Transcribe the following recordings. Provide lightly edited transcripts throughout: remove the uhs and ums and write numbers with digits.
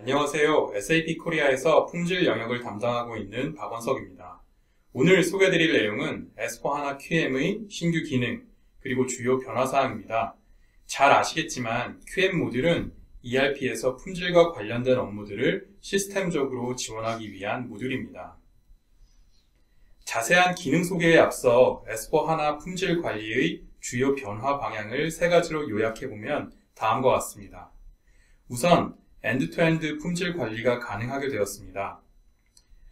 안녕하세요. SAP 코리아에서 품질 영역을 담당하고 있는 박원석입니다. 오늘 소개해드릴 내용은 S4HANA QM의 신규 기능, 그리고 주요 변화사항입니다. 잘 아시겠지만 QM 모듈은 ERP에서 품질과 관련된 업무들을 시스템적으로 지원하기 위한 모듈입니다. 자세한 기능 소개에 앞서 S4HANA 품질 관리의 주요 변화 방향을 세 가지로 요약해보면 다음과 같습니다. 우선 엔드-투-엔드 품질 관리가 가능하게 되었습니다.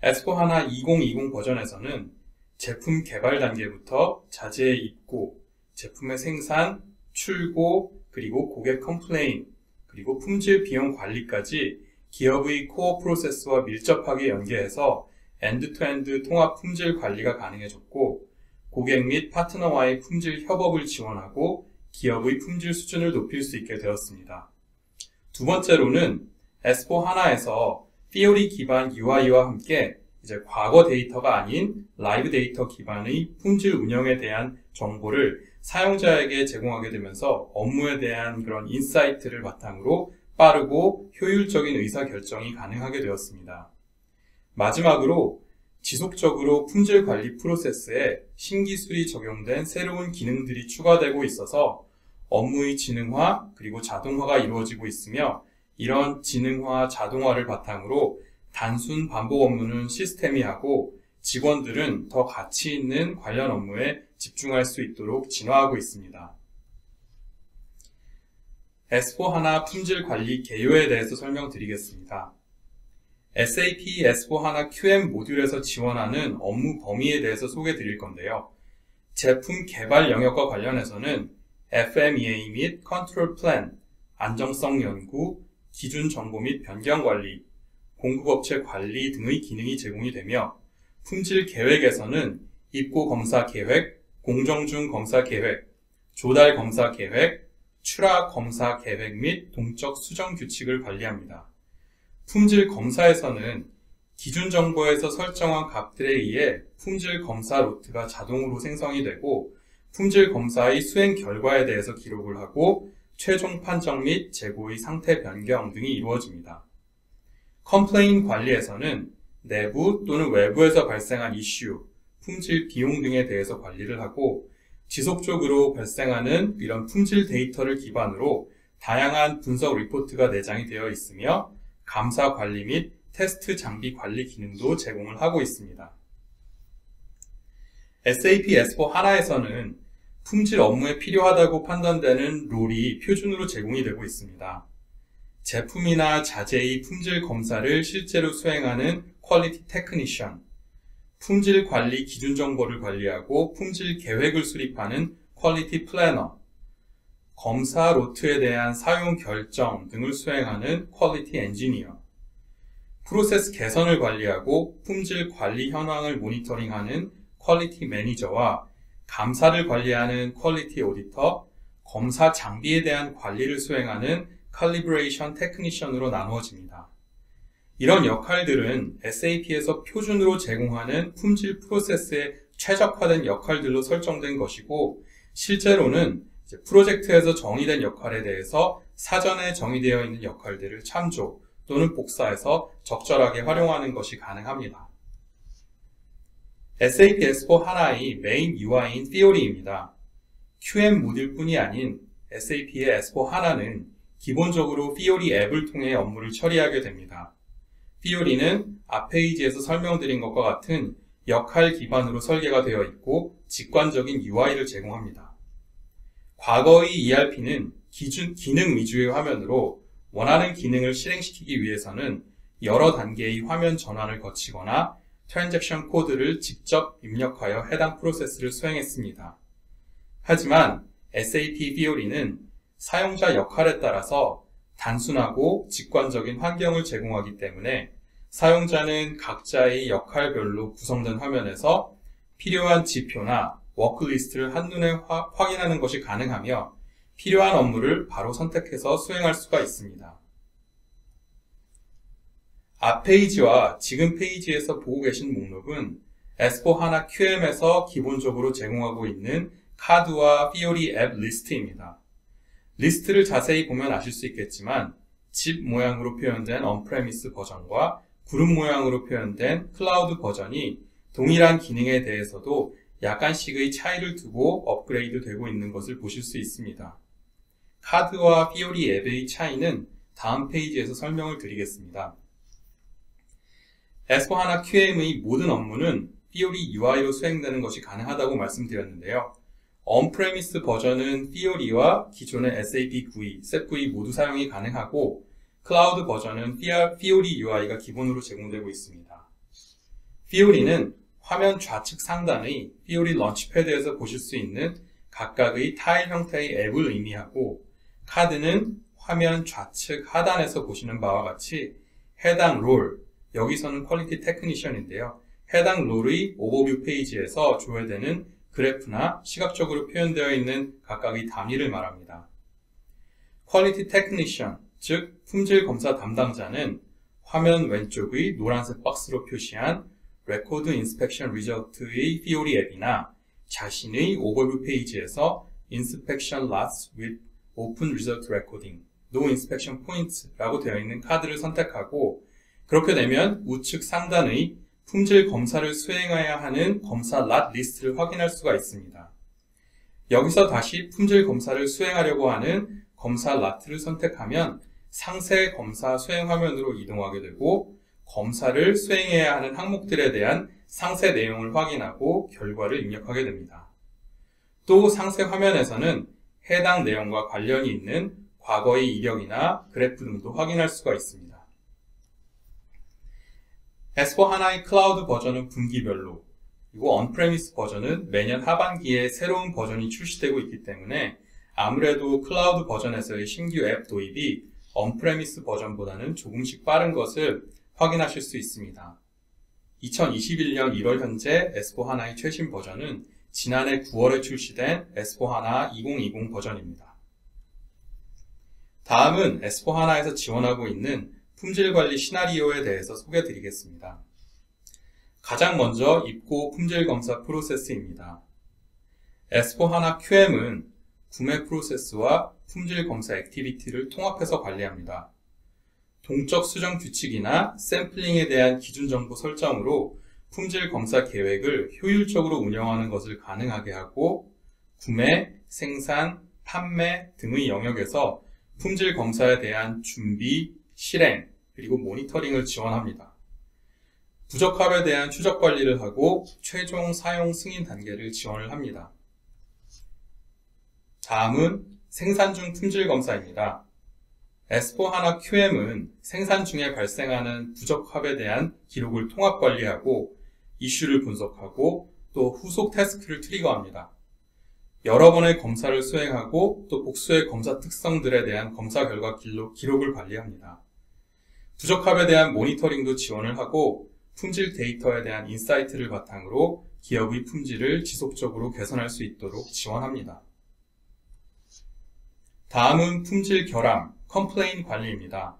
S4HANA 2020 버전에서는 제품 개발 단계부터 자재의 입고, 제품의 생산, 출고, 그리고 고객 컴플레인, 그리고 품질 비용 관리까지 기업의 코어 프로세스와 밀접하게 연계해서 엔드-투-엔드 통합 품질 관리가 가능해졌고, 고객 및 파트너와의 품질 협업을 지원하고 기업의 품질 수준을 높일 수 있게 되었습니다. 두 번째로는 S4HANA에서 Fiori 기반 UI와 함께 이제 과거 데이터가 아닌 라이브 데이터 기반의 품질 운영에 대한 정보를 사용자에게 제공하게 되면서 업무에 대한 그런 인사이트를 바탕으로 빠르고 효율적인 의사결정이 가능하게 되었습니다. 마지막으로 지속적으로 품질 관리 프로세스에 신기술이 적용된 새로운 기능들이 추가되고 있어서 업무의 지능화 그리고 자동화가 이루어지고 있으며, 이런 지능화, 자동화를 바탕으로 단순 반복 업무는 시스템이 하고 직원들은 더 가치 있는 관련 업무에 집중할 수 있도록 진화하고 있습니다. S4HANA 품질 관리 개요에 대해서 설명드리겠습니다. SAP S4HANA QM 모듈에서 지원하는 업무 범위에 대해서 소개드릴 건데요. 제품 개발 영역과 관련해서는 FMEA 및 컨트롤 플랜, 안정성 연구, 기준 정보 및 변경 관리, 공급업체 관리 등의 기능이 제공이 되며, 품질 계획에서는 입고 검사 계획, 공정 중 검사 계획, 조달 검사 계획, 출하 검사 계획 및 동적 수정 규칙을 관리합니다. 품질 검사에서는 기준 정보에서 설정한 값들에 의해 품질 검사 루트가 자동으로 생성이 되고, 품질 검사의 수행 결과에 대해서 기록을 하고 최종 판정 및 재고의 상태 변경 등이 이루어집니다. 컴플레인 관리에서는 내부 또는 외부에서 발생한 이슈, 품질 비용 등에 대해서 관리를 하고, 지속적으로 발생하는 이런 품질 데이터를 기반으로 다양한 분석 리포트가 내장이 되어 있으며, 감사 관리 및 테스트 장비 관리 기능도 제공을 하고 있습니다. SAP S4HANA에서는 품질 업무에 필요하다고 판단되는 롤이 표준으로 제공이 되고 있습니다. 제품이나 자재의 품질 검사를 실제로 수행하는 퀄리티 테크니션, 품질 관리 기준 정보를 관리하고 품질 계획을 수립하는 퀄리티 플래너, 검사 로트에 대한 사용 결정 등을 수행하는 퀄리티 엔지니어, 프로세스 개선을 관리하고 품질 관리 현황을 모니터링하는 퀄리티 매니저와 감사를 관리하는 퀄리티 오디터, 검사 장비에 대한 관리를 수행하는 칼리브레이션 테크니션으로 나누어집니다. 이런 역할들은 SAP에서 표준으로 제공하는 품질 프로세스에 최적화된 역할들로 설정된 것이고, 실제로는 프로젝트에서 정의된 역할에 대해서 사전에 정의되어 있는 역할들을 참조 또는 복사해서 적절하게 활용하는 것이 가능합니다. SAP S4HANA의 메인 UI인 Fiori입니다. QM 모듈뿐이 아닌 SAP의 S4HANA는 기본적으로 Fiori 앱을 통해 업무를 처리하게 됩니다. Fiori는 앞 페이지에서 설명드린 것과 같은 역할 기반으로 설계가 되어 있고 직관적인 UI를 제공합니다. 과거의 ERP는 기능 위주의 화면으로 원하는 기능을 실행시키기 위해서는 여러 단계의 화면 전환을 거치거나 트랜잭션 코드를 직접 입력하여 해당 프로세스를 수행했습니다. 하지만 SAP Fiori는 사용자 역할에 따라서 단순하고 직관적인 환경을 제공하기 때문에 사용자는 각자의 역할별로 구성된 화면에서 필요한 지표나 워크리스트를 한눈에 확인하는 것이 가능하며 필요한 업무를 바로 선택해서 수행할 수가 있습니다. 앞 페이지와 지금 페이지에서 보고 계신 목록은 S4HANA QM에서 기본적으로 제공하고 있는 카드와 Fiori 앱 리스트입니다. 리스트를 자세히 보면 아실 수 있겠지만 집 모양으로 표현된 언프레미스 버전과 그룹 모양으로 표현된 클라우드 버전이 동일한 기능에 대해서도 약간씩의 차이를 두고 업그레이드 되고 있는 것을 보실 수 있습니다. 카드와 피오리 앱의 차이는 다음 페이지에서 설명을 드리겠습니다. S4HANA QM의 모든 업무는 피오리 UI로 수행되는 것이 가능하다고 말씀드렸는데요. 언프레미스 버전은 피오리와 기존의 SAP GUI, SAP GUI 모두 사용이 가능하고 클라우드 버전은 피오리 UI가 기본으로 제공되고 있습니다. 피오리는 화면 좌측 상단의 피오리 런치패드에서 보실 수 있는 각각의 타일 형태의 앱을 의미하고 카드는 화면 좌측 하단에서 보시는 바와 같이 해당 롤, 여기서는 퀄리티 테크니션인데요. 해당 롤의 오버뷰 페이지에서 조회되는 그래프나 시각적으로 표현되어 있는 각각의 단위를 말합니다. 퀄리티 테크니션, 즉 품질 검사 담당자는 화면 왼쪽의 노란색 박스로 표시한 레코드 인스펙션 리저트의 피오리 앱이나 자신의 오버뷰 페이지에서 Inspection Lots with Open Result Recording, No Inspection Points라고 되어 있는 카드를 선택하고 그렇게 되면 우측 상단의 품질 검사를 수행해야 하는 검사 랏 리스트를 확인할 수가 있습니다. 여기서 다시 품질 검사를 수행하려고 하는 검사 랏을 선택하면 상세 검사 수행 화면으로 이동하게 되고 검사를 수행해야 하는 항목들에 대한 상세 내용을 확인하고 결과를 입력하게 됩니다. 또 상세 화면에서는 해당 내용과 관련이 있는 과거의 이력이나 그래프 등도 확인할 수가 있습니다. S4HANA의 클라우드 버전은 분기별로, 그리고 언프레미스 버전은 매년 하반기에 새로운 버전이 출시되고 있기 때문에 아무래도 클라우드 버전에서의 신규 앱 도입이 언프레미스 버전보다는 조금씩 빠른 것을 확인하실 수 있습니다. 2021년 1월 현재 S4HANA의 최신 버전은 지난해 9월에 출시된 S4HANA 2020 버전입니다. 다음은 S4HANA에서 지원하고 있는 품질관리 시나리오에 대해서 소개드리겠습니다. 가장 먼저 입고 품질검사 프로세스입니다. S4HANA QM은 구매 프로세스와 품질검사 액티비티를 통합해서 관리합니다. 동적 수정 규칙이나 샘플링에 대한 기준 정보 설정으로 품질검사 계획을 효율적으로 운영하는 것을 가능하게 하고 구매, 생산, 판매 등의 영역에서 품질검사에 대한 준비, 실행, 그리고 모니터링을 지원합니다. 부적합에 대한 추적 관리를 하고 최종 사용 승인 단계를 지원을 합니다. 다음은 생산 중 품질 검사입니다. S4HANA QM은 생산 중에 발생하는 부적합에 대한 기록을 통합 관리하고 이슈를 분석하고 또 후속 태스크를 트리거합니다. 여러 번의 검사를 수행하고 또 복수의 검사 특성들에 대한 검사 결과 기록을 관리합니다. 부적합에 대한 모니터링도 지원을 하고 품질 데이터에 대한 인사이트를 바탕으로 기업의 품질을 지속적으로 개선할 수 있도록 지원합니다. 다음은 품질 결함, 컴플레인 관리입니다.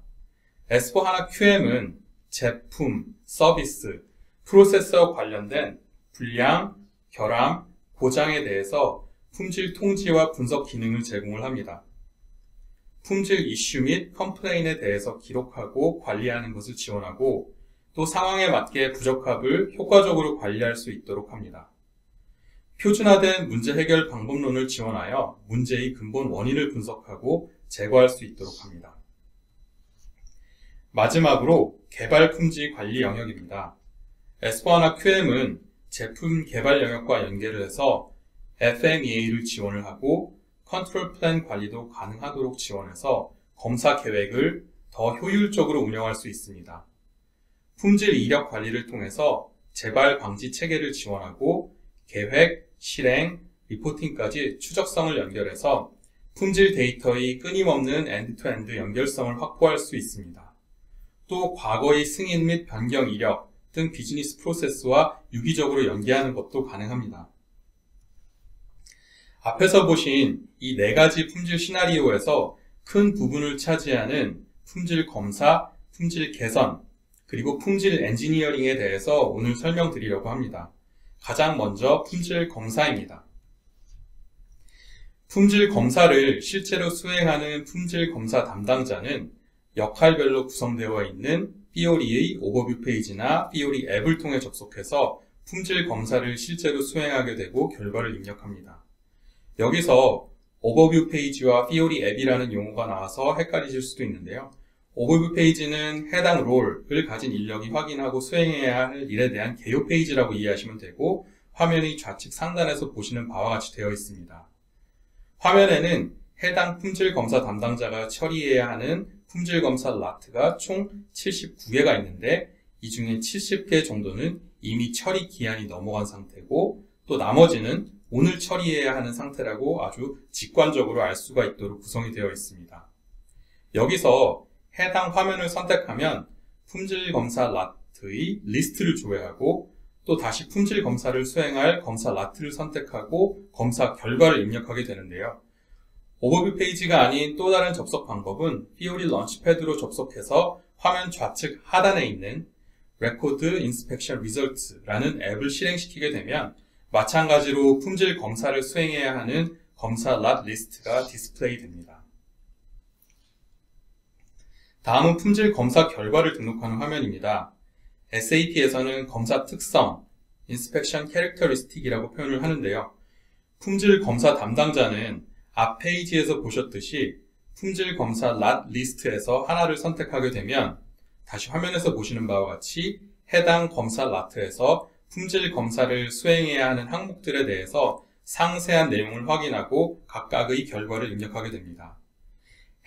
S4HANA QM은 제품, 서비스, 프로세스와 관련된 불량, 결함, 고장에 대해서 품질 통지와 분석 기능을 제공을 합니다. 품질 이슈 및 컴플레인에 대해서 기록하고 관리하는 것을 지원하고 또 상황에 맞게 부적합을 효과적으로 관리할 수 있도록 합니다. 표준화된 문제 해결 방법론을 지원하여 문제의 근본 원인을 분석하고 제거할 수 있도록 합니다. 마지막으로 개발 품질 관리 영역입니다. S4HANA QM은 제품 개발 영역과 연계를 해서 FMEA를 지원을 하고 컨트롤 플랜 관리도 가능하도록 지원해서 검사 계획을 더 효율적으로 운영할 수 있습니다. 품질 이력 관리를 통해서 재발 방지 체계를 지원하고 계획, 실행, 리포팅까지 추적성을 연결해서 품질 데이터의 끊임없는 엔드-투-엔드 연결성을 확보할 수 있습니다. 또 과거의 승인 및 변경 이력 등 비즈니스 프로세스와 유기적으로 연계하는 것도 가능합니다. 앞에서 보신 이 4가지 품질 시나리오에서 큰 부분을 차지하는 품질 검사, 품질 개선, 그리고 품질 엔지니어링에 대해서 오늘 설명드리려고 합니다. 가장 먼저 품질 검사입니다. 품질 검사를 실제로 수행하는 품질 검사 담당자는 역할별로 구성되어 있는 피오리의 오버뷰 페이지나 피오리 앱을 통해 접속해서 품질 검사를 실제로 수행하게 되고 결과를 입력합니다. 여기서 오버뷰 페이지와 피오리 앱이라는 용어가 나와서 헷갈리실 수도 있는데요. 오버뷰 페이지는 해당 롤을 가진 인력이 확인하고 수행해야 할 일에 대한 개요 페이지라고 이해하시면 되고, 화면의 좌측 상단에서 보시는 바와 같이 되어 있습니다. 화면에는 해당 품질 검사 담당자가 처리해야 하는 품질 검사 라트가 총 79개가 있는데, 이 중에 70개 정도는 이미 처리 기한이 넘어간 상태고, 또 나머지는 오늘 처리해야 하는 상태라고 아주 직관적으로 알 수가 있도록 구성이 되어 있습니다. 여기서 해당 화면을 선택하면 품질 검사 라트의 리스트를 조회하고, 또 다시 품질 검사를 수행할 검사 라트를 선택하고 검사 결과를 입력하게 되는데요. 오버뷰 페이지가 아닌 또 다른 접속 방법은 피오리 런치패드로 접속해서 화면 좌측 하단에 있는 Record Inspection Results라는 앱을 실행시키게 되면 마찬가지로 품질 검사를 수행해야 하는 검사 랏 리스트가 디스플레이 됩니다. 다음은 품질 검사 결과를 등록하는 화면입니다. SAP에서는 검사 특성, Inspection Characteristic이라고 표현을 하는데요. 품질 검사 담당자는 앞 페이지에서 보셨듯이 품질 검사 랏 리스트에서 하나를 선택하게 되면 다시 화면에서 보시는 바와 같이 해당 검사 라트에서 품질 검사를 수행해야 하는 항목들에 대해서 상세한 내용을 확인하고 각각의 결과를 입력하게 됩니다.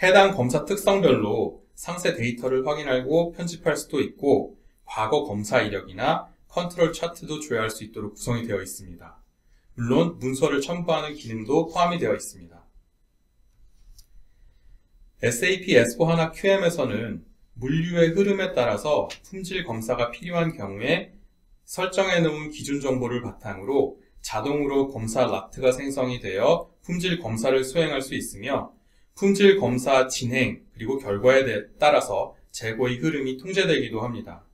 해당 검사 특성별로 상세 데이터를 확인하고 편집할 수도 있고, 과거 검사 이력이나 컨트롤 차트도 조회할 수 있도록 구성이 되어 있습니다. 물론 문서를 첨부하는 기능도 포함이 되어 있습니다. SAP S/4HANA QM에서는 물류의 흐름에 따라서 품질 검사가 필요한 경우에 설정해 놓은 기준 정보를 바탕으로 자동으로 검사 라트가 생성이 되어 품질 검사를 수행할 수 있으며, 품질 검사 진행 그리고 결과에 따라서 재고의 흐름이 통제되기도 합니다.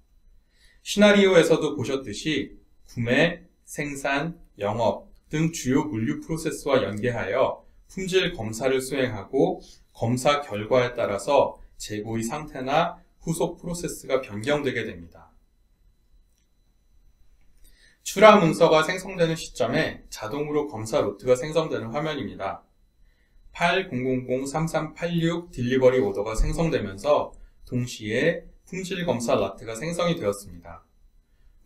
시나리오에서도 보셨듯이 구매, 생산, 영업 등 주요 물류 프로세스와 연계하여 품질 검사를 수행하고, 검사 결과에 따라서 재고의 상태나 후속 프로세스가 변경되게 됩니다. 출하 문서가 생성되는 시점에 자동으로 검사 로트가 생성되는 화면입니다. 80003386 딜리버리 오더가 생성되면서 동시에 품질 검사 라트가 생성이 되었습니다.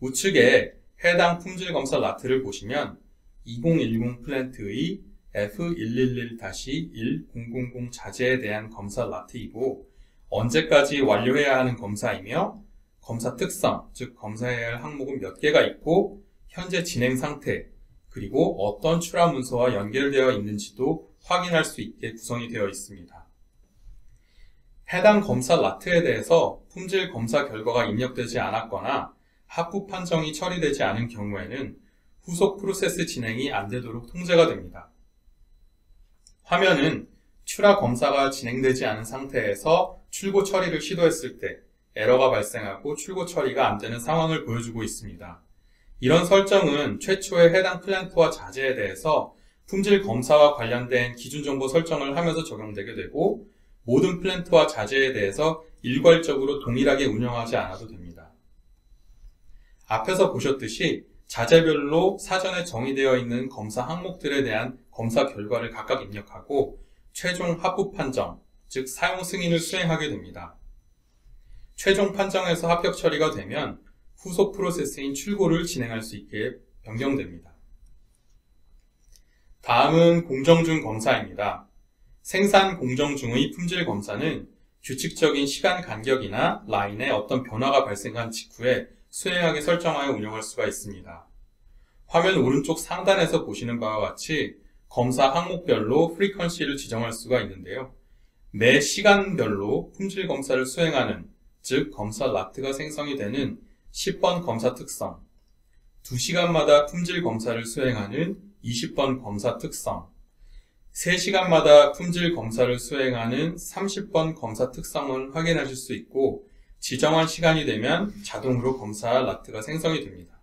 우측에 해당 품질 검사 라트를 보시면 2010 플랜트의 F111-1000 자재에 대한 검사 라트이고, 언제까지 완료해야 하는 검사이며 검사 특성, 즉 검사해야 할 항목은 몇 개가 있고 현재 진행 상태, 그리고 어떤 출하 문서와 연결되어 있는지도 확인할 수 있게 구성이 되어 있습니다. 해당 검사 라트에 대해서 품질 검사 결과가 입력되지 않았거나 합부 판정이 처리되지 않은 경우에는 후속 프로세스 진행이 안 되도록 통제가 됩니다. 화면은 출하 검사가 진행되지 않은 상태에서 출고 처리를 시도했을 때 에러가 발생하고 출고 처리가 안 되는 상황을 보여주고 있습니다. 이런 설정은 최초의 해당 플랜트와 자재에 대해서 품질 검사와 관련된 기준 정보 설정을 하면서 적용되게 되고, 모든 플랜트와 자재에 대해서 일괄적으로 동일하게 운영하지 않아도 됩니다. 앞에서 보셨듯이 자재별로 사전에 정의되어 있는 검사 항목들에 대한 검사 결과를 각각 입력하고 최종 합부 판정, 즉 사용 승인을 수행하게 됩니다. 최종 판정에서 합격 처리가 되면 후속 프로세스인 출고를 진행할 수 있게 변경됩니다. 다음은 공정 중 검사입니다. 생산 공정 중의 품질 검사는 규칙적인 시간 간격이나 라인에 어떤 변화가 발생한 직후에 수행하게 설정하여 운영할 수가 있습니다. 화면 오른쪽 상단에서 보시는 바와 같이 검사 항목별로 프리퀀시를 지정할 수가 있는데요. 매 시간별로 품질 검사를 수행하는, 즉 검사 라트가 생성이 되는 10번 검사 특성, 2시간마다 품질 검사를 수행하는 20번 검사 특성, 3시간마다 품질 검사를 수행하는 30번 검사 특성을 확인하실 수 있고, 지정한 시간이 되면 자동으로 검사 라트가 생성이 됩니다.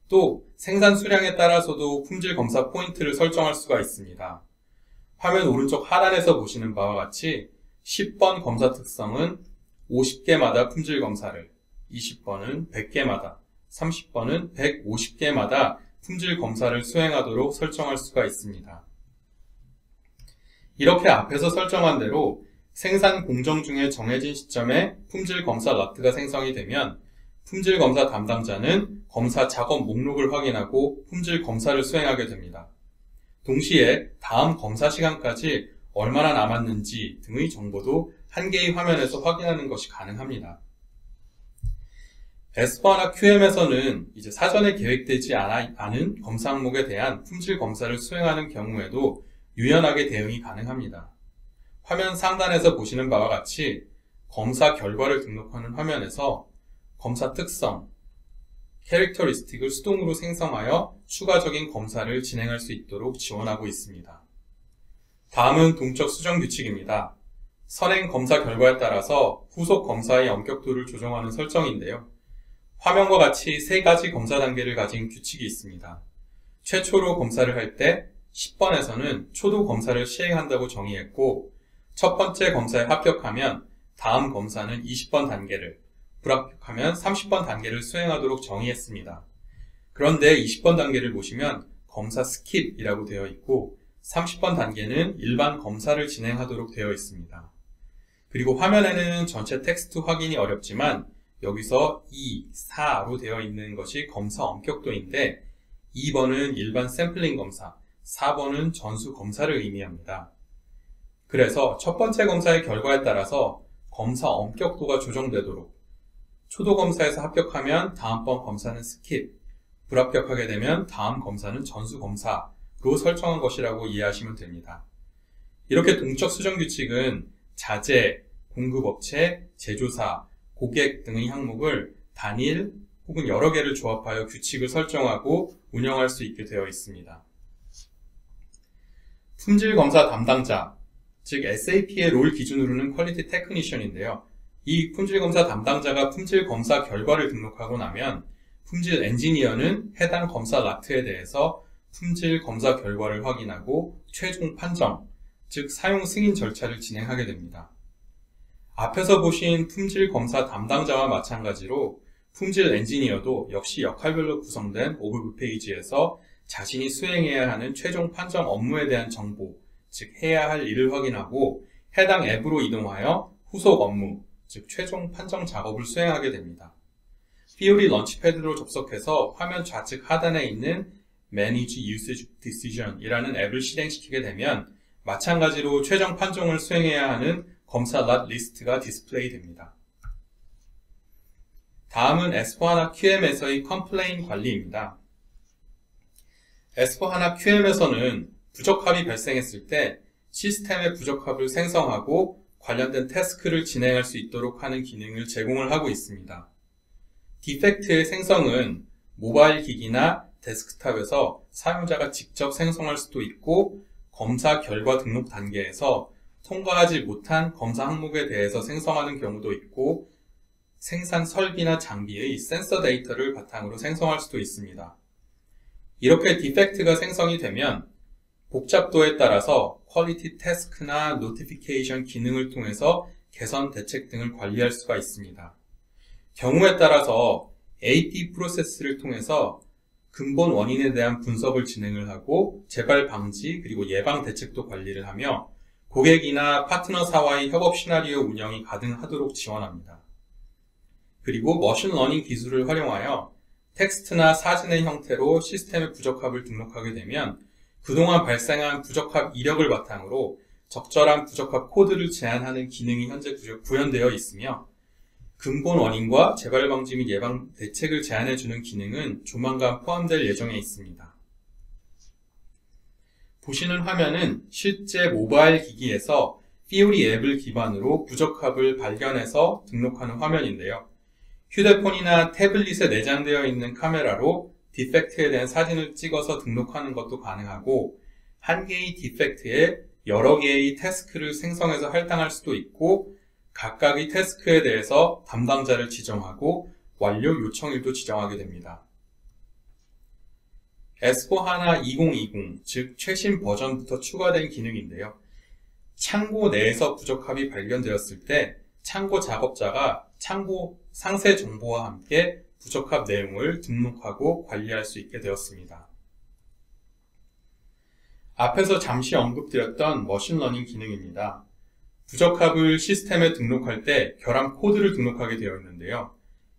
또 생산 수량에 따라서도 품질 검사 포인트를 설정할 수가 있습니다. 화면 오른쪽 하단에서 보시는 바와 같이 10번 검사 특성은 50개마다 품질 검사를, 20번은 100개마다, 30번은 150개마다 품질 검사를 수행하도록 설정할 수가 있습니다. 이렇게 앞에서 설정한 대로 생산 공정 중에 정해진 시점에 품질 검사 라트가 생성이 되면 품질 검사 담당자는 검사 작업 목록을 확인하고 품질 검사를 수행하게 됩니다. 동시에 다음 검사 시간까지 얼마나 남았는지 등의 정보도 한 개의 화면에서 확인하는 것이 가능합니다. S4하나 QM에서는 이제 사전에 계획되지 않은 검사 항목에 대한 품질 검사를 수행하는 경우에도 유연하게 대응이 가능합니다. 화면 상단에서 보시는 바와 같이 검사 결과를 등록하는 화면에서 검사 특성, 캐릭터리스틱을 수동으로 생성하여 추가적인 검사를 진행할 수 있도록 지원하고 있습니다. 다음은 동적 수정 규칙입니다. 선행 검사 결과에 따라서 후속 검사의 엄격도를 조정하는 설정인데요. 화면과 같이 세 가지 검사 단계를 가진 규칙이 있습니다. 최초로 검사를 할 때 10번에서는 초도 검사를 시행한다고 정의했고, 첫 번째 검사에 합격하면 다음 검사는 20번 단계를, 불합격하면 30번 단계를 수행하도록 정의했습니다. 그런데 20번 단계를 보시면 검사 스킵이라고 되어 있고 30번 단계는 일반 검사를 진행하도록 되어 있습니다. 그리고 화면에는 전체 텍스트 확인이 어렵지만 여기서 2, 4로 되어 있는 것이 검사 엄격도인데 2번은 일반 샘플링 검사, 4번은 전수 검사를 의미합니다. 그래서 첫 번째 검사의 결과에 따라서 검사 엄격도가 조정되도록 초도 검사에서 합격하면 다음번 검사는 스킵, 불합격하게 되면 다음 검사는 전수 검사로 설정한 것이라고 이해하시면 됩니다. 이렇게 동적 수정 규칙은 자재, 공급업체, 제조사, 고객 등의 항목을 단일 혹은 여러 개를 조합하여 규칙을 설정하고 운영할 수 있게 되어 있습니다. 품질검사 담당자, 즉 SAP의 롤 기준으로는 퀄리티 테크니션인데요. 이 품질검사 담당자가 품질검사 결과를 등록하고 나면 품질 엔지니어는 해당 검사 라트에 대해서 품질검사 결과를 확인하고 최종 판정, 즉 사용 승인 절차를 진행하게 됩니다. 앞에서 보신 품질검사 담당자와 마찬가지로 품질 엔지니어도 역시 역할별로 구성된 오버뷰 페이지에서 자신이 수행해야 하는 최종 판정 업무에 대한 정보, 즉 해야 할 일을 확인하고 해당 앱으로 이동하여 후속 업무, 즉 최종 판정 작업을 수행하게 됩니다. Fiori 런치패드로 접속해서 화면 좌측 하단에 있는 Manage Usage Decision 이라는 앱을 실행시키게 되면 마찬가지로 최종 판정을 수행해야 하는 검사 랏 리스트가 디스플레이 됩니다. 다음은 S4하나 QM에서의 컴플레인 관리입니다. S4하나 QM에서는 부적합이 발생했을 때 시스템의 부적합을 생성하고 관련된 태스크를 진행할 수 있도록 하는 기능을 제공을 하고 있습니다. 디펙트의 생성은 모바일 기기나 데스크탑에서 사용자가 직접 생성할 수도 있고 검사 결과 등록 단계에서 통과하지 못한 검사 항목에 대해서 생성하는 경우도 있고 생산 설비나 장비의 센서 데이터를 바탕으로 생성할 수도 있습니다. 이렇게 디펙트가 생성이 되면 복잡도에 따라서 퀄리티 태스크나 노티피케이션 기능을 통해서 개선 대책 등을 관리할 수가 있습니다. 경우에 따라서 AP 프로세스를 통해서 근본 원인에 대한 분석을 진행을 하고 재발 방지 그리고 예방 대책도 관리를 하며 고객이나 파트너사와의 협업 시나리오 운영이 가능하도록 지원합니다. 그리고 머신러닝 기술을 활용하여 텍스트나 사진의 형태로 시스템의 부적합을 등록하게 되면 그동안 발생한 부적합 이력을 바탕으로 적절한 부적합 코드를 제안하는 기능이 현재 구현되어 있으며 근본 원인과 재발 방지 및 예방 대책을 제안해주는 기능은 조만간 포함될 예정에 있습니다. 보시는 화면은 실제 모바일 기기에서 Fiori 앱을 기반으로 부적합을 발견해서 등록하는 화면인데요. 휴대폰이나 태블릿에 내장되어 있는 카메라로 디펙트에 대한 사진을 찍어서 등록하는 것도 가능하고 한 개의 디펙트에 여러 개의 태스크를 생성해서 할당할 수도 있고 각각의 태스크에 대해서 담당자를 지정하고 완료 요청일도 지정하게 됩니다. S4HANA 2020, 즉 최신 버전부터 추가된 기능인데요. 창고 내에서 부적합이 발견되었을 때 창고 작업자가 창고 상세 정보와 함께 부적합 내용을 등록하고 관리할 수 있게 되었습니다. 앞에서 잠시 언급드렸던 머신러닝 기능입니다. 부적합을 시스템에 등록할 때 결함 코드를 등록하게 되어 있는데요.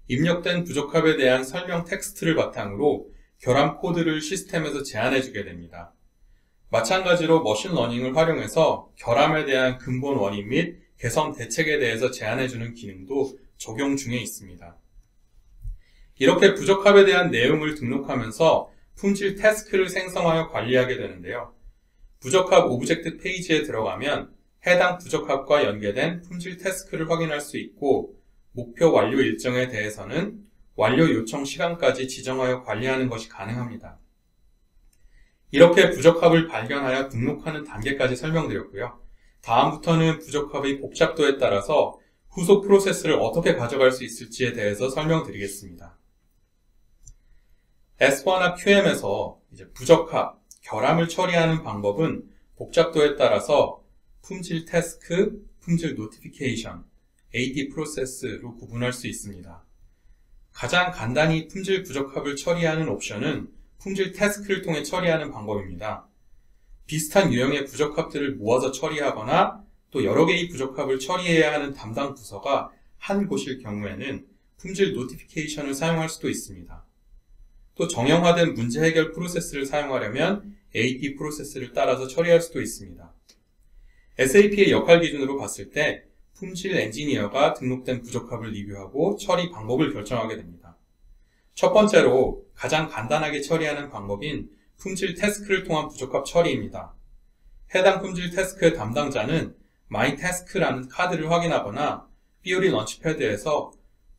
입력된 부적합에 대한 설명 텍스트를 바탕으로 결함 코드를 시스템에서 제안해주게 됩니다. 마찬가지로 머신러닝을 활용해서 결함에 대한 근본 원인 및 개선 대책에 대해서 제안해주는 기능도 적용 중에 있습니다. 이렇게 부적합에 대한 내용을 등록하면서 품질 태스크를 생성하여 관리하게 되는데요. 부적합 오브젝트 페이지에 들어가면 해당 부적합과 연계된 품질 태스크를 확인할 수 있고, 목표 완료 일정에 대해서는 완료 요청 시간까지 지정하여 관리하는 것이 가능합니다. 이렇게 부적합을 발견하여 등록하는 단계까지 설명드렸고요. 다음부터는 부적합의 복잡도에 따라서 후속 프로세스를 어떻게 가져갈 수 있을지에 대해서 설명드리겠습니다. S4하나 QM에서 부적합, 결함을 처리하는 방법은 복잡도에 따라서 품질 태스크, 품질 노티피케이션, AD 프로세스로 구분할 수 있습니다. 가장 간단히 품질 부적합을 처리하는 옵션은 품질 태스크를 통해 처리하는 방법입니다. 비슷한 유형의 부적합들을 모아서 처리하거나 또 여러 개의 부적합을 처리해야 하는 담당 부서가 한 곳일 경우에는 품질 노티피케이션을 사용할 수도 있습니다. 또 정형화된 문제 해결 프로세스를 사용하려면 AD 프로세스를 따라서 처리할 수도 있습니다. SAP의 역할 기준으로 봤을 때 품질 엔지니어가 등록된 부적합을 리뷰하고 처리 방법을 결정하게 됩니다. 첫 번째로 가장 간단하게 처리하는 방법인 품질 태스크를 통한 부적합 처리입니다. 해당 품질 태스크의 담당자는 My Task라는 카드를 확인하거나 Fiori 런치패드에서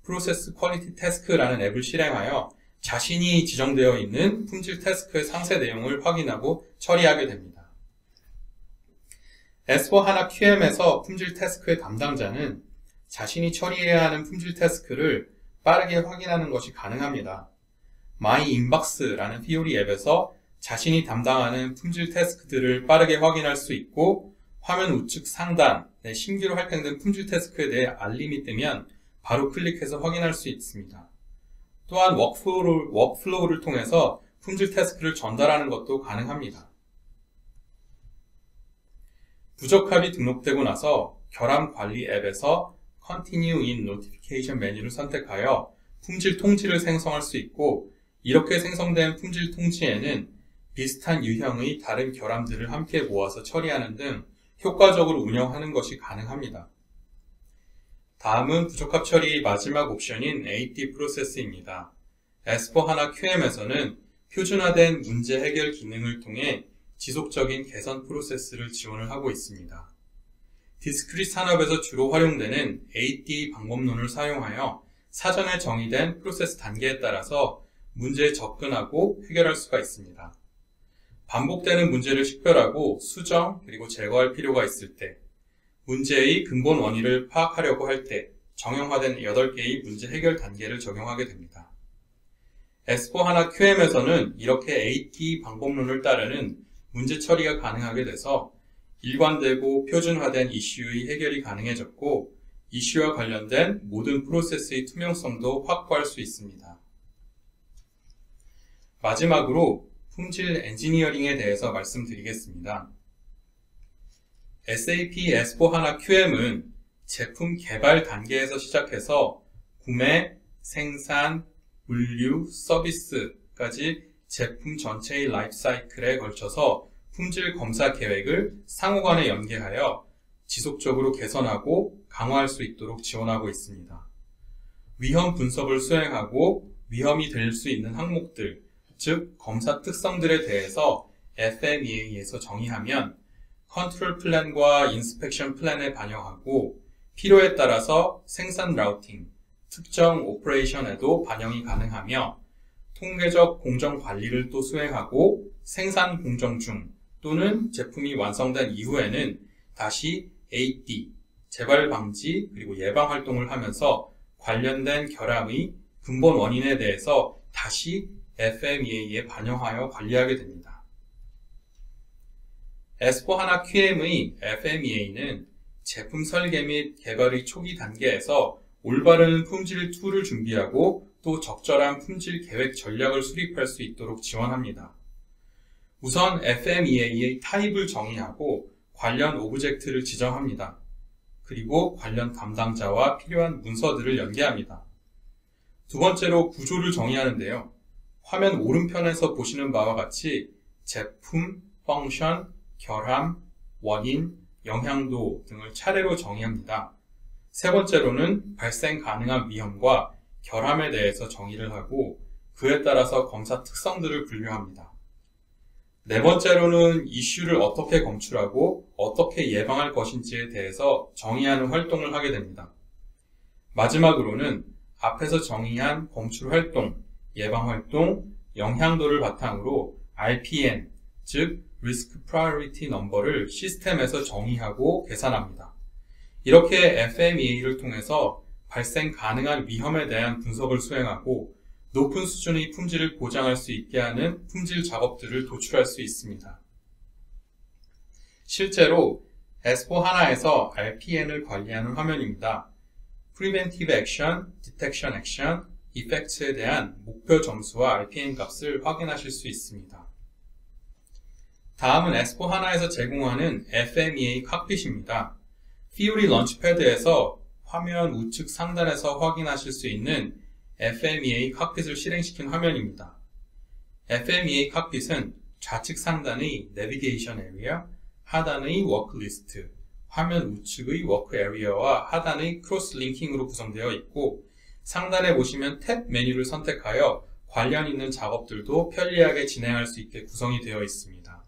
Process Quality Task라는 앱을 실행하여 자신이 지정되어 있는 품질 태스크의 상세 내용을 확인하고 처리하게 됩니다. S4하나 QM에서 품질 태스크의 담당자는 자신이 처리해야 하는 품질 태스크를 빠르게 확인하는 것이 가능합니다. My Inbox라는 Fiori 앱에서 자신이 담당하는 품질 태스크들을 빠르게 확인할 수 있고, 화면 우측 상단에 신규로 할당된 품질 태스크에 대해 알림이 뜨면 바로 클릭해서 확인할 수 있습니다. 또한 워크플로우를 통해서 품질 태스크를 전달하는 것도 가능합니다. 부적합이 등록되고 나서 결함 관리 앱에서 Continue in Notification 메뉴를 선택하여 품질 통지를 생성할 수 있고, 이렇게 생성된 품질 통지에는 비슷한 유형의 다른 결함들을 함께 모아서 처리하는 등 효과적으로 운영하는 것이 가능합니다. 다음은 부적합 처리의 마지막 옵션인 AD 프로세스입니다. S4하나 QM에서는 표준화된 문제 해결 기능을 통해 지속적인 개선 프로세스를 지원을 하고 있습니다. 디스크릿 산업에서 주로 활용되는 AD 방법론을 사용하여 사전에 정의된 프로세스 단계에 따라서 문제에 접근하고 해결할 수가 있습니다. 반복되는 문제를 식별하고 수정 그리고 제거할 필요가 있을 때, 문제의 근본 원인을 파악하려고 할 때 정형화된 8개의 문제 해결 단계를 적용하게 됩니다. S4하나 QM에서는 이렇게 AD 방법론을 따르는 문제 처리가 가능하게 돼서 일관되고 표준화된 이슈의 해결이 가능해졌고, 이슈와 관련된 모든 프로세스의 투명성도 확보할 수 있습니다. 마지막으로 품질 엔지니어링에 대해서 말씀드리겠습니다. SAP S4하나 QM은 제품 개발 단계에서 시작해서 구매, 생산, 물류, 서비스까지 제품 전체의 라이프 사이클에 걸쳐서 품질 검사 계획을 상호 간에 연계하여 지속적으로 개선하고 강화할 수 있도록 지원하고 있습니다. 위험 분석을 수행하고 위험이 될 수 있는 항목들, 즉 검사 특성들에 대해서 FMEA에서 정의하면 컨트롤 플랜과 인스펙션 플랜에 반영하고, 필요에 따라서 생산 라우팅, 특정 오퍼레이션에도 반영이 가능하며, 통계적 공정 관리를 또 수행하고 생산 공정 중 또는 제품이 완성된 이후에는 다시 AD, 재발 방지 그리고 예방 활동을 하면서 관련된 결함의 근본 원인에 대해서 다시 FMEA에 반영하여 관리하게 됩니다. S4HANA QM의 FMEA는 제품 설계 및 개발의 초기 단계에서 올바른 품질 툴을 준비하고 또 적절한 품질 계획 전략을 수립할 수 있도록 지원합니다. 우선 FMEA의 타입을 정의하고 관련 오브젝트를 지정합니다. 그리고 관련 담당자와 필요한 문서들을 연계합니다. 두 번째로 구조를 정의하는데요. 화면 오른편에서 보시는 바와 같이 제품, 펑션, 결함, 원인, 영향도 등을 차례로 정의합니다. 세 번째로는 발생 가능한 위험과 결함에 대해서 정의를 하고 그에 따라서 검사 특성들을 분류합니다. 네 번째로는 이슈를 어떻게 검출하고 어떻게 예방할 것인지에 대해서 정의하는 활동을 하게 됩니다. 마지막으로는 앞에서 정의한 검출 활동, 예방 활동, 영향도를 바탕으로 RPN, 즉 Risk Priority Number를 시스템에서 정의하고 계산합니다. 이렇게 FMEA를 통해서 발생 가능한 위험에 대한 분석을 수행하고 높은 수준의 품질을 보장할 수 있게 하는 품질 작업들을 도출할 수 있습니다. 실제로 S4HANA에서 RPN을 관리하는 화면입니다. Preventive Action, Detection Action, Effects에 대한 목표 점수와 RPN 값을 확인하실 수 있습니다. 다음은 S4HANA에서 제공하는 FMEA 칵핏입니다. Fiori 런치패드에서 화면 우측 상단에서 확인하실 수 있는 FMEA 칵핏을 실행시킨 화면입니다. FMEA 칵핏은 좌측 상단의 내비게이션 에리어, 하단의 워크 리스트, 화면 우측의 워크 에리어와 하단의 크로스 링킹으로 구성되어 있고 상단에 보시면 탭 메뉴를 선택하여 관련 있는 작업들도 편리하게 진행할 수 있게 구성이 되어 있습니다.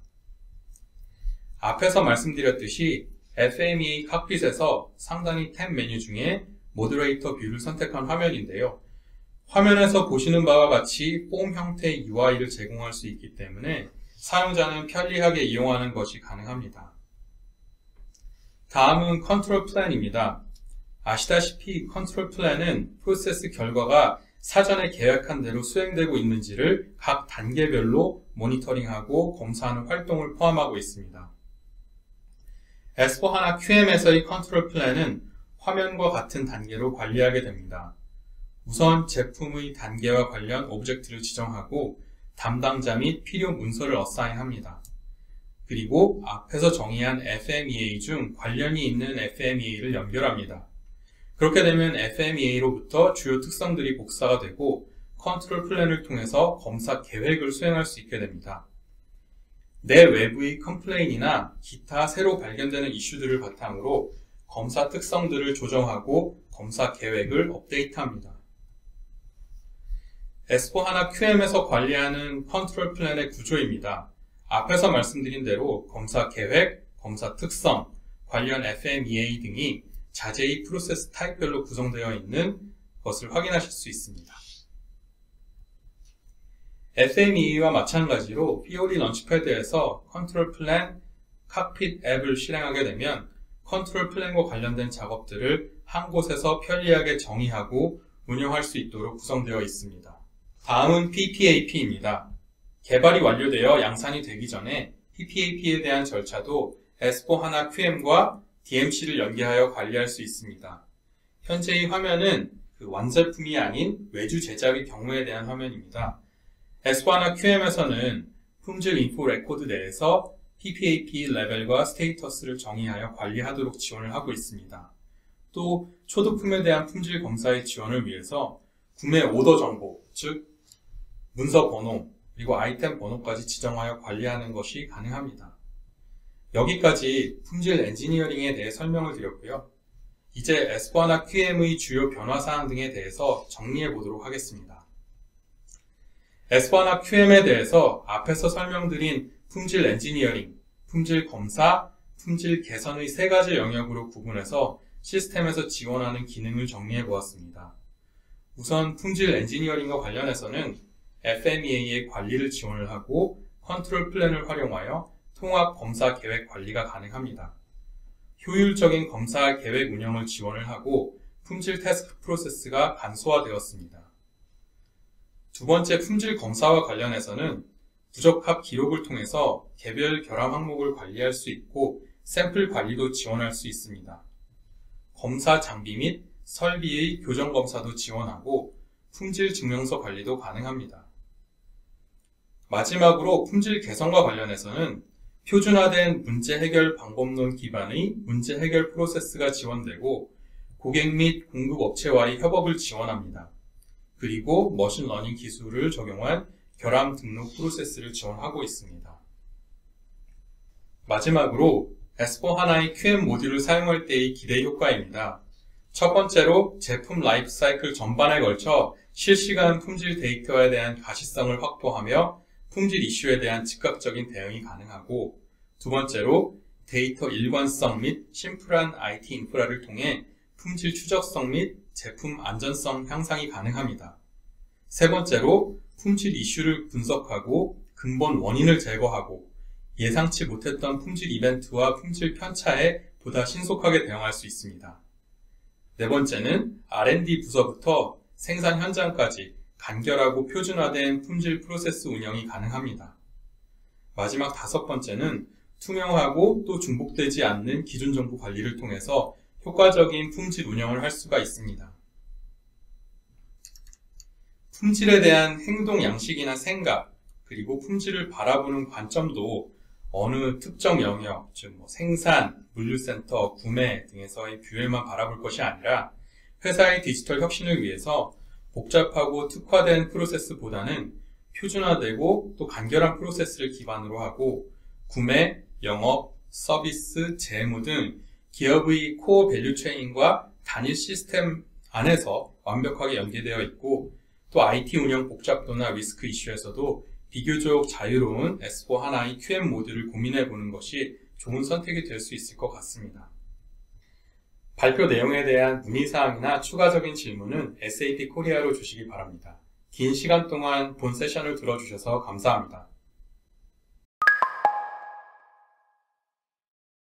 앞에서 말씀드렸듯이 FMEA 칵핏에서 상단의 탭 메뉴 중에 모더레이터 뷰를 선택한 화면인데요. 화면에서 보시는 바와 같이 폼 형태의 UI를 제공할 수 있기 때문에 사용자는 편리하게 이용하는 것이 가능합니다. 다음은 컨트롤 플랜입니다. 아시다시피 컨트롤 플랜은 프로세스 결과가 사전에 계획한 대로 수행되고 있는지를 각 단계별로 모니터링하고 검사하는 활동을 포함하고 있습니다. S4HANA QM에서의 컨트롤 플랜은 화면과 같은 단계로 관리하게 됩니다. 우선 제품의 단계와 관련 오브젝트를 지정하고 담당자 및 필요 문서를 어사인합니다. 그리고 앞에서 정의한 FMEA 중 관련이 있는 FMEA를 연결합니다. 그렇게 되면 FMEA로부터 주요 특성들이 복사가 되고 컨트롤 플랜을 통해서 검사 계획을 수행할 수 있게 됩니다. 내 외부의 컴플레인이나 기타 새로 발견되는 이슈들을 바탕으로 검사 특성들을 조정하고 검사 계획을 업데이트합니다. S4HANA QM에서 관리하는 컨트롤 플랜의 구조입니다. 앞에서 말씀드린 대로 검사 계획, 검사 특성, 관련 FMEA 등이 자재의 프로세스 타입별로 구성되어 있는 것을 확인하실 수 있습니다. FMEA와 마찬가지로 Fiori 런치패드에서 컨트롤 플랜 칵핏 앱을 실행하게 되면 컨트롤 플랜과 관련된 작업들을 한 곳에서 편리하게 정의하고 운영할 수 있도록 구성되어 있습니다. 다음은 PPAP입니다. 개발이 완료되어 양산이 되기 전에 PPAP에 대한 절차도 S4HANA QM과 DMC를 연계하여 관리할 수 있습니다. 현재의 화면은 완제품이 아닌 외주 제작의 경우에 대한 화면입니다. S4HANA QM에서는 품질 인포 레코드 내에서 PPAP 레벨과 스테이터스를 정의하여 관리하도록 지원을 하고 있습니다. 또 초도품에 대한 품질 검사의 지원을 위해서 구매 오더 정보, 즉 문서 번호, 그리고 아이템 번호까지 지정하여 관리하는 것이 가능합니다. 여기까지 품질 엔지니어링에 대해 설명을 드렸고요. 이제 S4HANA QM의 주요 변화사항 등에 대해서 정리해 보도록 하겠습니다. S4HANA QM에 대해서 앞에서 설명드린 품질 엔지니어링, 품질 검사, 품질 개선의 세 가지 영역으로 구분해서 시스템에서 지원하는 기능을 정리해 보았습니다. 우선 품질 엔지니어링과 관련해서는 FMEA의 관리를 지원을 하고 컨트롤 플랜을 활용하여 통합 검사 계획 관리가 가능합니다. 효율적인 검사 계획 운영을 지원을 하고 품질 태스크 프로세스가 간소화되었습니다. 두 번째 품질 검사와 관련해서는 부적합 기록을 통해서 개별 결함 항목을 관리할 수 있고 샘플 관리도 지원할 수 있습니다. 검사 장비 및 설비의 교정 검사도 지원하고 품질 증명서 관리도 가능합니다. 마지막으로 품질 개선과 관련해서는 표준화된 문제 해결 방법론 기반의 문제 해결 프로세스가 지원되고 고객 및 공급업체와의 협업을 지원합니다. 그리고 머신러닝 기술을 적용한 결함 등록 프로세스를 지원하고 있습니다. 마지막으로 S4HANA의 QM 모듈을 사용할 때의 기대 효과입니다. 첫 번째로 제품 라이프 사이클 전반에 걸쳐 실시간 품질 데이터에 대한 가시성을 확보하며 품질 이슈에 대한 즉각적인 대응이 가능하고, 두 번째로 데이터 일관성 및 심플한 IT 인프라를 통해 품질 추적성 및 제품 안전성 향상이 가능합니다. 세 번째로 품질 이슈를 분석하고 근본 원인을 제거하고 예상치 못했던 품질 이벤트와 품질 편차에 보다 신속하게 대응할 수 있습니다. 네 번째는 R&D 부서부터 생산 현장까지 간결하고 표준화된 품질 프로세스 운영이 가능합니다. 마지막 다섯 번째는 투명하고 또 중복되지 않는 기준 정보 관리를 통해서 효과적인 품질 운영을 할 수가 있습니다. 품질에 대한 행동 양식이나 생각, 그리고 품질을 바라보는 관점도 어느 특정 영역, 즉 생산, 물류센터, 구매 등에서의 뷰에만 바라볼 것이 아니라 회사의 디지털 혁신을 위해서 복잡하고 특화된 프로세스보다는 표준화되고 또 간결한 프로세스를 기반으로 하고 구매, 영업, 서비스, 재무 등 기업의 코어 밸류 체인과 단일 시스템 안에서 완벽하게 연계되어 있고, 또 IT 운영 복잡도나 리스크 이슈에서도 비교적 자유로운 S4HANA의 QM 모듈을 고민해보는 것이 좋은 선택이 될 수 있을 것 같습니다. 발표 내용에 대한 문의사항이나 추가적인 질문은 SAP 코리아로 주시기 바랍니다. 긴 시간 동안 본 세션을 들어주셔서 감사합니다.